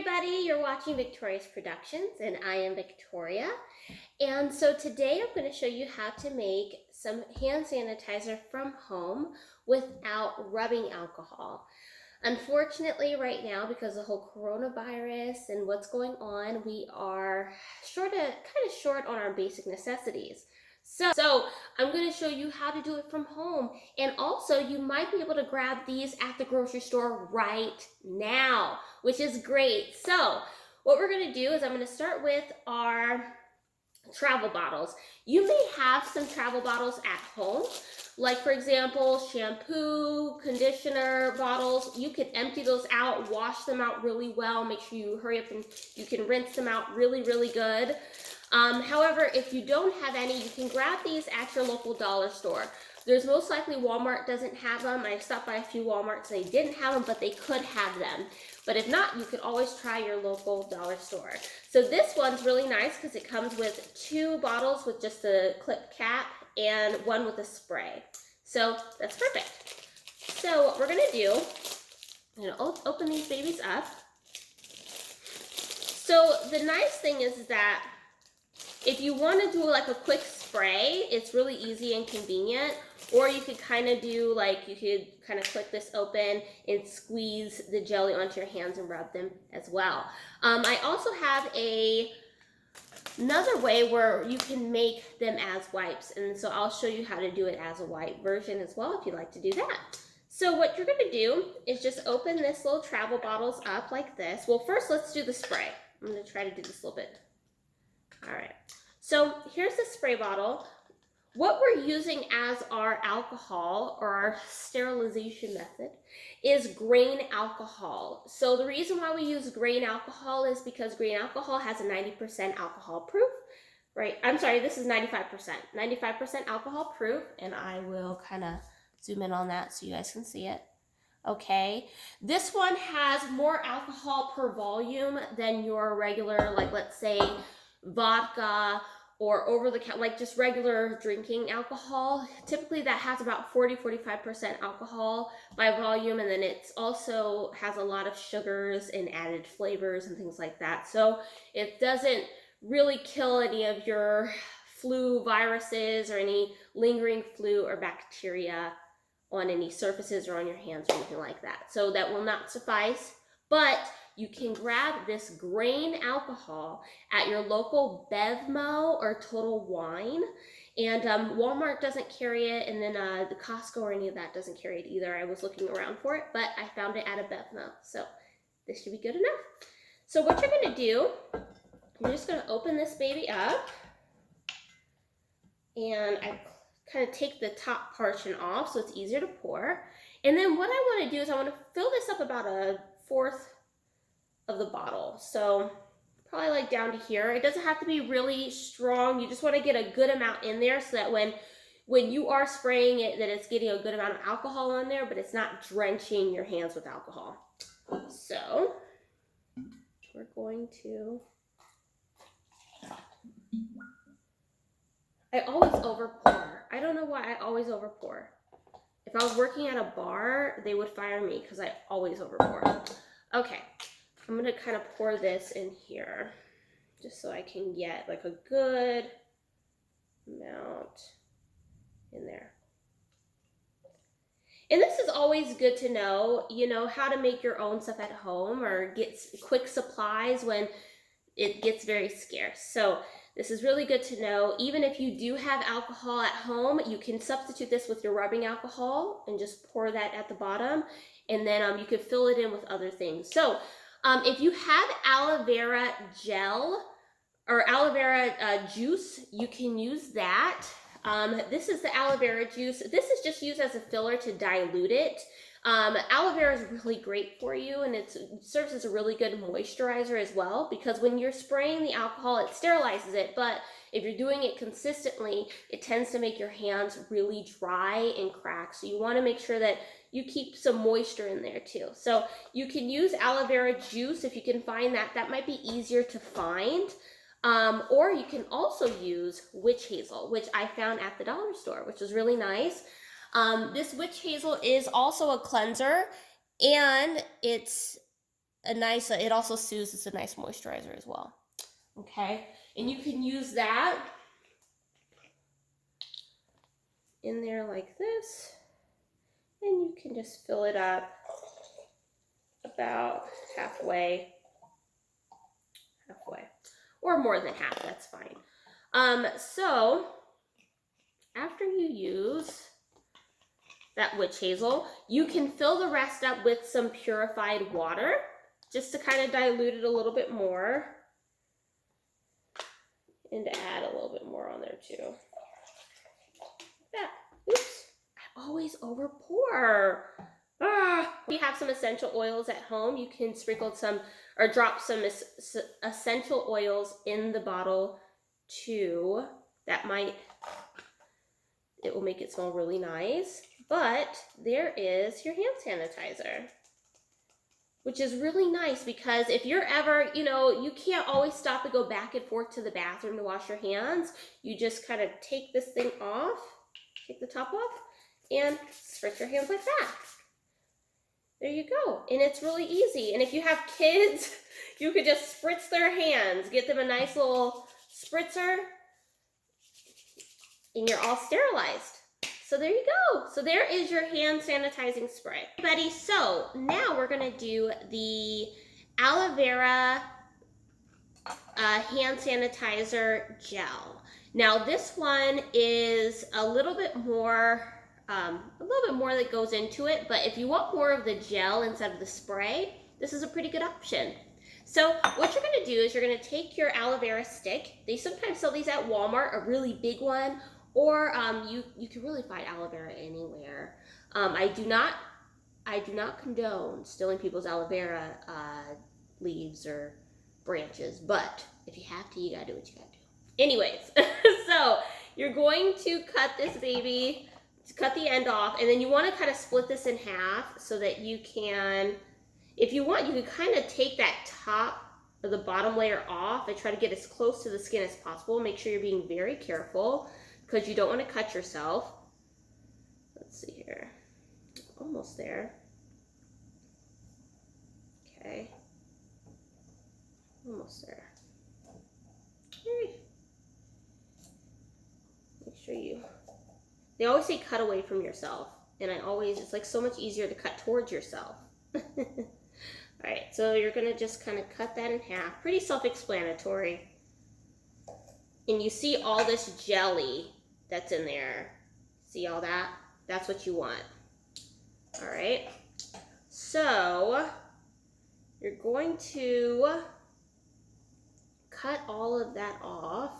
everybody, you're watching Victoria's Productions and I am Victoria. And so today I'm going to show you how to make some hand sanitizer from home without rubbing alcohol. Unfortunately, right now, because of the whole coronavirus and what's going on, we are kind of short on our basic necessities. So I'm going to show you how to do it from home. And also you might be able to grab these at the grocery store right now, which is great. So what we're going to do is I'm going to start with our travel bottles. You may have some travel bottles at home, like for example, shampoo, conditioner bottles. You can empty those out, wash them out really well. Make sure you hurry up and you can rinse them out really, really good. However, if you don't have any, you can grab these at your local dollar store. There's most likely Walmart doesn't have them. I stopped by a few Walmarts and they didn't have them, but they could have them. But if not, you could always try your local dollar store. So this one's really nice because it comes with 2 bottles with just a clip cap and 1 with a spray. So that's perfect. So what we're gonna do, I'm gonna open these babies up. So the nice thing is that if you want to do like a quick spray, it's really easy and convenient. Or you could kind of do like, you could kind of click this open and squeeze the jelly onto your hands and rub them as well. I also have another way where you can make them as wipes. And so I'll show you how to do it as a wipe version as well if you'd like to do that. So what you're going to do is just open this little travel bottles up like this. Well, first let's do the spray. I'm going to try to do this a little bit. All right, so here's the spray bottle. What we're using as our alcohol or our sterilization method is grain alcohol. So the reason why we use grain alcohol is because grain alcohol has a 90% alcohol proof, right? I'm sorry, this is 95%. 95% alcohol proof, and I will kind of zoom in on that so you guys can see it. Okay, this one has more alcohol per volume than your regular, like let's say, vodka or over-the-counter, like just regular drinking alcohol. Typically that has about 40-45% alcohol by volume, and then it also has a lot of sugars and added flavors and things like that. So it doesn't really kill any of your flu viruses or any lingering flu or bacteria on any surfaces or on your hands or anything like that. So that will not suffice, but you can grab this grain alcohol at your local Bevmo or Total Wine, and Walmart doesn't carry it, and then the Costco or any of that doesn't carry it either. I was looking around for it, but I found it at a Bevmo, so this should be good enough. So what you're gonna do, you're just gonna open this baby up, and I kind of take the top portion off so it's easier to pour. And then what I want to do is I want to fill this up about 1/4 of the bottle. So probably like down to here. It doesn't have to be really strong. You just want to get a good amount in there so that when you are spraying it, that it's getting a good amount of alcohol in there, but it's not drenching your hands with alcohol. So we're going to, I always overpour. I don't know why I always overpour. If I was working at a bar, they would fire me because I always overpour. Okay, I'm going to kind of pour this in here just so I can get like a good amount in there. And this is always good to know, you know, how to make your own stuff at home or get quick supplies when it gets very scarce. So this is really good to know. Even if you do have alcohol at home, you can substitute this with your rubbing alcohol and just pour that at the bottom. And then you could fill it in with other things. So if you have aloe vera gel or aloe vera juice, you can use that. This is the aloe vera juice. This is just used as a filler to dilute it. Aloe vera is really great for you, and it serves as a really good moisturizer as well, because when you're spraying the alcohol, it sterilizes it, but if you're doing it consistently, it tends to make your hands really dry and crack. So you want to make sure that you keep some moisture in there too. So you can use aloe vera juice if you can find that. That might be easier to find. Or you can also use witch hazel, which I found at the dollar store, which is really nice. This witch hazel is also a cleanser, and it's a nice, it also soothes, it's a nice moisturizer as well. Okay, and you can use that in there like this, and you can just fill it up about halfway, or more than half, that's fine. So after you use that witch hazel, you can fill the rest up with some purified water, just to kind of dilute it a little bit more, and to add a little bit more on there too. Yeah. Oops. I always over pour. If you have some essential oils at home, you can sprinkle some or drop some essential oils in the bottle too. It will make it smell really nice. But there is your hand sanitizer, which is really nice because if you're ever, you can't always stop and go back and forth to the bathroom to wash your hands. You just kind of take this thing off, take the top off, and spritz your hands like that. There you go. And it's really easy. And if you have kids, you could just spritz their hands, get them a nice little spritzer, and you're all sterilized. So there you go. So there is your hand sanitizing spray. Everybody, so now we're gonna do the aloe vera hand sanitizer gel. Now this one is a little bit more that goes into it, but if you want more of the gel instead of the spray, this is a pretty good option. So what you're gonna do is you're gonna take your aloe vera stick. They sometimes sell these at Walmart, a really big one, or you can really find aloe vera anywhere. I do not condone stealing people's aloe vera leaves or branches, but if you have to, you gotta do what you gotta do. Anyways, so you're going to cut this baby, cut the end off, and then you want to kind of split this in half so that you can, if you want, you can kind of take that top or the bottom layer off and try to get as close to the skin as possible. Make sure you're being very careful because you don't want to cut yourself. Let's see here. Almost there. Okay. Almost there. Okay. Make sure you... They always say cut away from yourself. And it's like so much easier to cut towards yourself. Alright, so you're going to just kind of cut that in half. Pretty self-explanatory. And you see all this jelly that's in there. See all that? That's what you want. Alright. So, you're going to cut all of that off.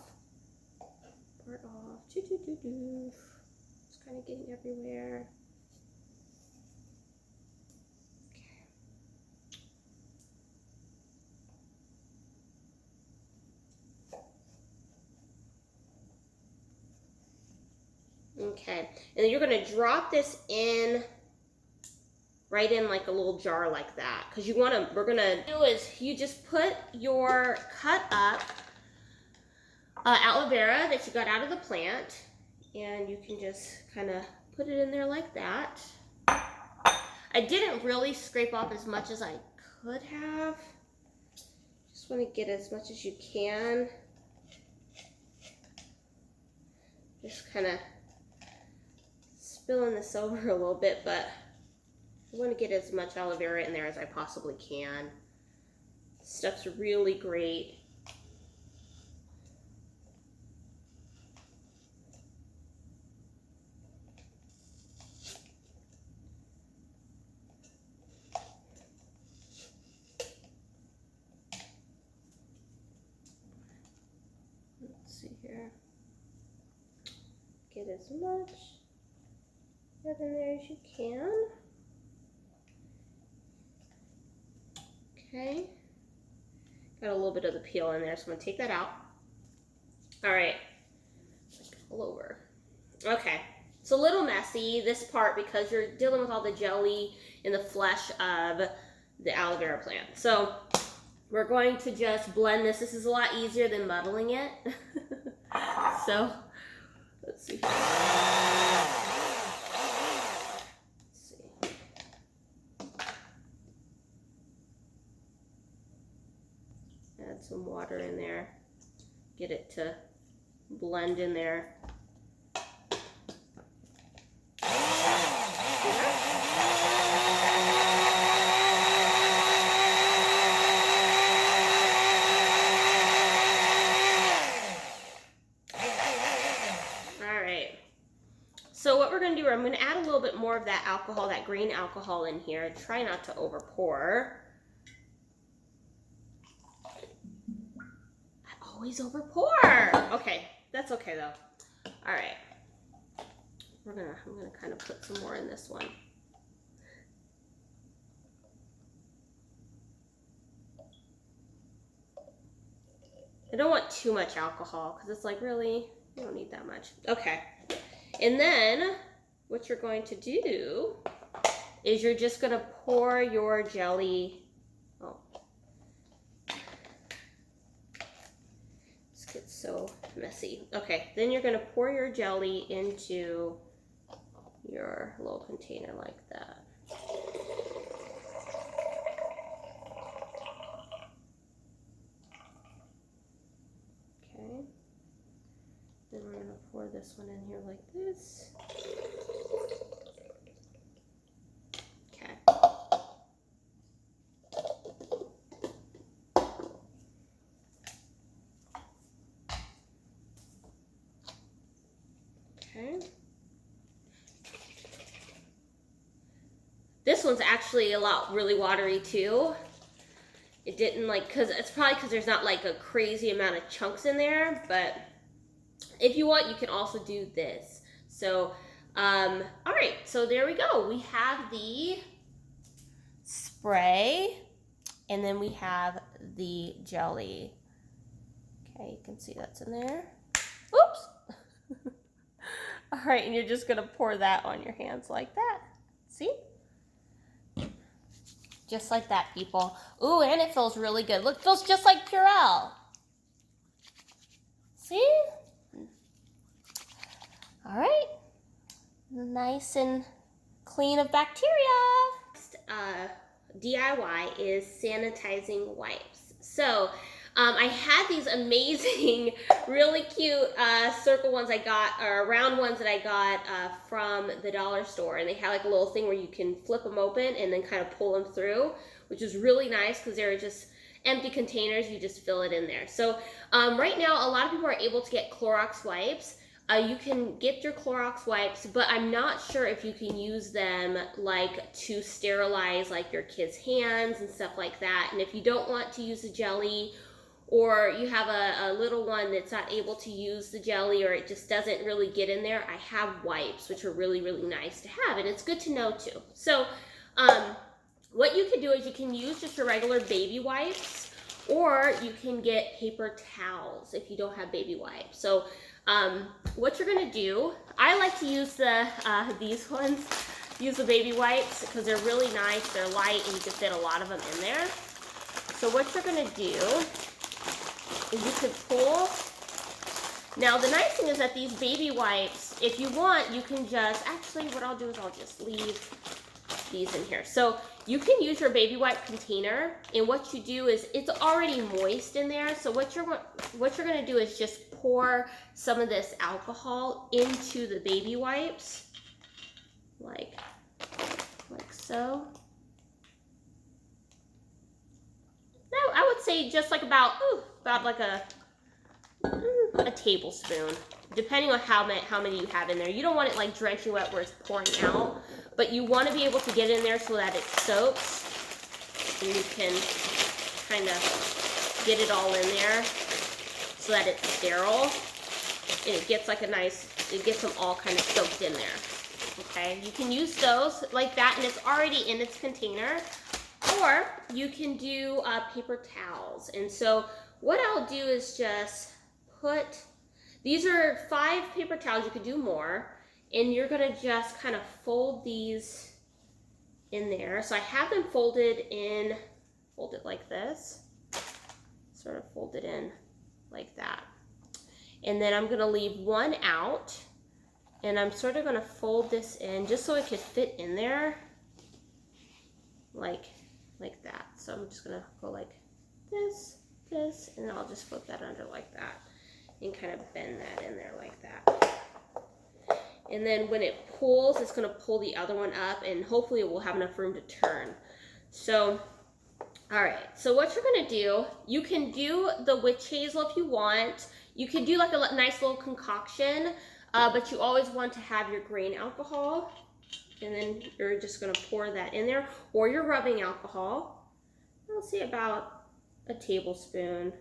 Part off. It's kind of getting everywhere. Okay, and then you're going to drop this in, right in like a little jar like that. Because we're going to do is you just put your cut up aloe vera that you got out of the plant, and you can just kind of put it in there like that. I didn't really scrape off as much as I could have. Just want to get as much as you can. Just kind of spilling this over a little bit, but I want to get as much aloe vera in there as I possibly can. This stuff's really great. Let's see here. Get as much in there as you can. Okay. Got a little bit of the peel in there, so I'm going to take that out. Alright. All over. Okay. It's a little messy, this part, because you're dealing with all the jelly in the flesh of the aloe vera plant. So, we're going to just blend this. This is a lot easier than muddling it. So, let's see. Add some water in there. Get it to blend in there. So what we're going to do, I'm going to add a little bit more of that alcohol, that green alcohol in here. Try not to over pour. I always over pour. Okay, that's okay though. All right. I'm going to kind of put some more in this one. I don't want too much alcohol because it's like, really, you don't need that much. Okay. And then what you're going to do is you're just going to pour your jelly. Oh, this gets so messy. Okay, then you're going to pour your jelly into your little container like that. Okay. Then we're going to pour this one in here like this. Okay. Okay. This one's actually really watery too. It didn't it's probably because there's not like a crazy amount of chunks in there, but if you want, you can also do this. So, all right, so there we go. We have the spray, and then we have the jelly. Okay, you can see that's in there. Oops. All right, and you're just gonna pour that on your hands like that. See? Just like that, people. Ooh, and it feels really good. Look, it feels just like Purell. See? All right, nice and clean of bacteria. Next DIY is sanitizing wipes. So I had these amazing, really cute circle ones I got, or round ones that I got from the dollar store, and they had like a little thing where you can flip them open and then kind of pull them through, which is really nice because they're just empty containers. You just fill it in there. So right now, a lot of people are able to get Clorox wipes. You can get your Clorox wipes, but I'm not sure if you can use them like to sterilize like your kids' hands and stuff like that. And if you don't want to use the jelly, or you have a little one that's not able to use the jelly, or it just doesn't really get in there, I have wipes, which are really, really nice to have, and it's good to know too. So what you can do is you can use just your regular baby wipes, or you can get paper towels if you don't have baby wipes. So what you're gonna do, I like to use these ones, use the baby wipes, because they're really nice, they're light, and you can fit a lot of them in there. So what you're gonna do is you could pull. Now the nice thing is that these baby wipes, if you want, you can just, actually what I'll do is I'll just leave these in here. So you can use your baby wipe container, and what you do is it's already moist in there. So what you're going to do is just pour some of this alcohol into the baby wipes, like so. Now I would say just like about like a tablespoon, depending on how many you have in there. You don't want it like drenching wet where it's pouring out, but you want to be able to get in there so that it soaks, and you can kind of get it all in there so that it's sterile, and it gets like it gets them all kind of soaked in there. Okay, you can use those like that, and it's already in its container, or you can do paper towels. And so what I'll do is just put, these are 5 paper towels, you could do more, and you're gonna just kind of fold these in there. So I have them folded like this, sort of folded in like that. And then I'm gonna leave one out, and I'm sort of gonna fold this in just so it could fit in there, like that. So I'm just gonna go like this, this, and I'll just flip that under like that and kind of bend that in there like that. And then when it pulls, it's going to pull the other one up, and hopefully it will have enough room to turn. So, all right, so what you're going to do, you can do the witch hazel if you want. You can do like a nice little concoction, but you always want to have your grain alcohol, and then you're just going to pour that in there, or your rubbing alcohol. I'll say about a tablespoon,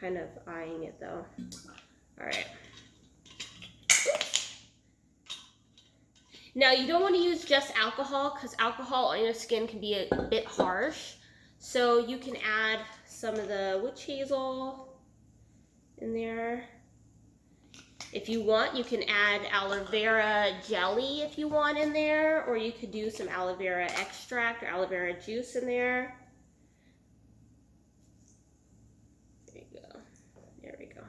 kind of eyeing it though. All right. Now you don't want to use just alcohol, because alcohol on your skin can be a bit harsh. So you can add some of the witch hazel in there. If you want, you can add aloe vera jelly if you want in there, or you could do some aloe vera extract or aloe vera juice in there. There you go. There we go.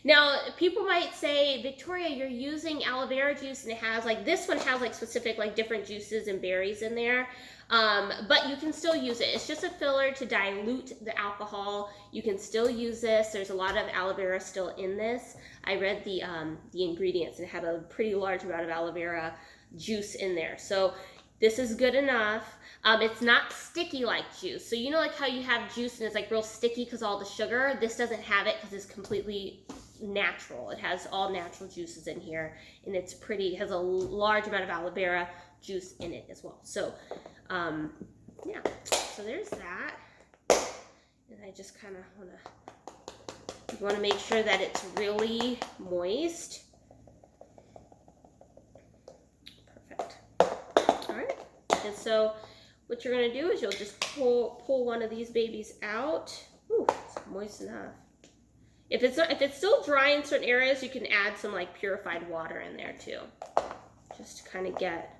Now, people might say, Victoria, you're using aloe vera juice and it has like, this one has like specific like different juices and berries in there. But you can still use it. It's just a filler to dilute the alcohol. You can still use this. There's a lot of aloe vera still in this. I read the ingredients and it had a pretty large amount of aloe vera juice in there. So this is good enough. It's not sticky like juice. So you know like how you have juice and it's like real sticky because all the sugar? This doesn't have it because it's completely natural. It has all natural juices in here, and it's pretty, has a large amount of aloe vera juice in it as well. So yeah, so there's that. And I just kind of want to make sure that it's really moist. Perfect. All right, and so what you're going to do is you'll just pull one of these babies out. Ooh, it's moist enough. If it's still dry in certain areas, you can add some like purified water in there too, just to kind of get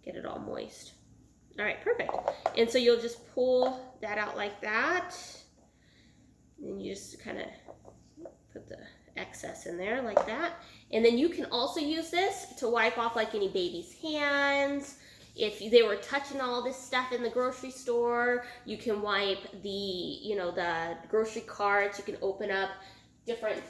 it all moist. All right, perfect. And so you'll just pull that out like that, and you just kind of put the excess in there like that. And then you can also use this to wipe off like any baby's hands. If they were touching all this stuff in the grocery store, you can wipe the grocery carts. You can open up different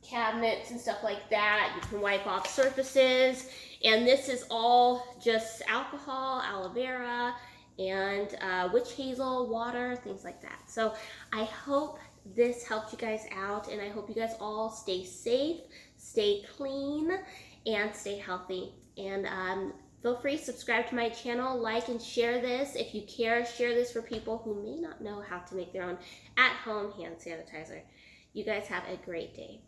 cabinets and stuff like that. You can wipe off surfaces. And this is all just alcohol, aloe vera, and witch hazel, water, things like that. So I hope this helped you guys out, and I hope you guys all stay safe, stay clean, and stay healthy. And feel free to subscribe to my channel, like and share this. If you care, share this for people who may not know how to make their own at-home hand sanitizer. You guys have a great day.